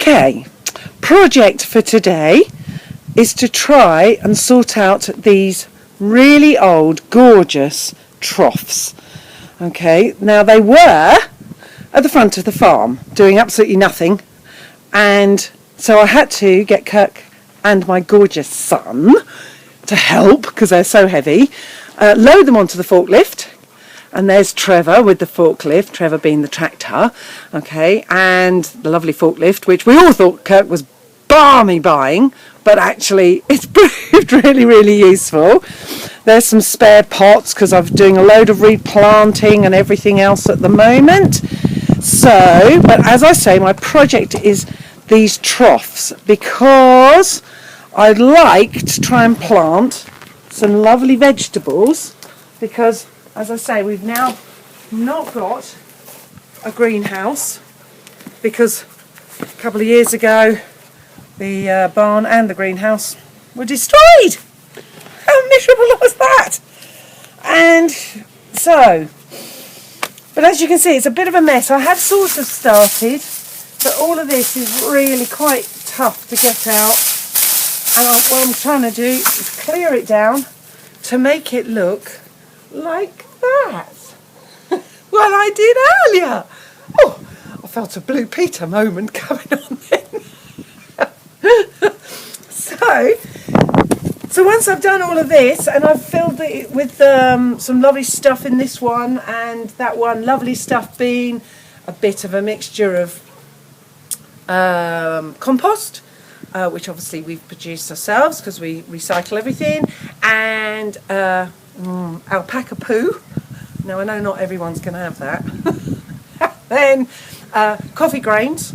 Okay, project for today is to try and sort out these really old, gorgeous troughs. Okay, now they were at the front of the farm doing absolutely nothing, and so I had to get Kirk and my gorgeous son to help because they're so heavy, load them onto the forklift. And there's Trevor with the forklift, Trevor being the tractor, okay, and the lovely forklift, which we all thought Kirk was balmy buying, but actually it's proved really, really useful. There's some spare pots because I'm doing a load of replanting and everything else at the moment. So, but as I say, my project is these troughs because I'd like to try and plant some lovely vegetables because, as I say, we've now not got a greenhouse because a couple of years ago the barn and the greenhouse were destroyed. How miserable was that? And so, but as you can see, it's a bit of a mess. I have sort of started, but all of this is really quite tough to get out. And what I'm trying to do is clear it down to make it look like that. Well, I did earlier. Oh, I felt a Blue Peter moment coming on then. So once I've done all of this and I've filled it with some lovely stuff in this one and that one, lovely stuff being a bit of a mixture of compost, which obviously we've produced ourselves because we recycle everything, and alpaca poo. Now I know not everyone's going to have that. Then coffee grains.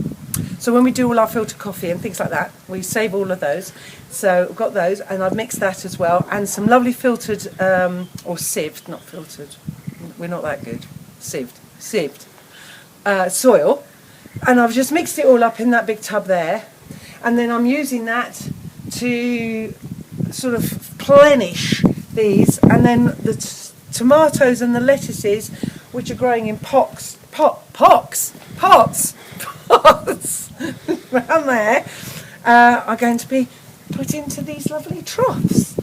So when we do all our filter coffee and things like that, we save all of those. So I've got those, and I've mixed that as well, and some lovely filtered or sieved, not filtered. We're not that good. Sieved soil, and I've just mixed it all up in that big tub there, and then I'm using that to sort of plenish these, and then the tomatoes and the lettuces, which are growing in pots around there, are going to be put into these lovely troughs.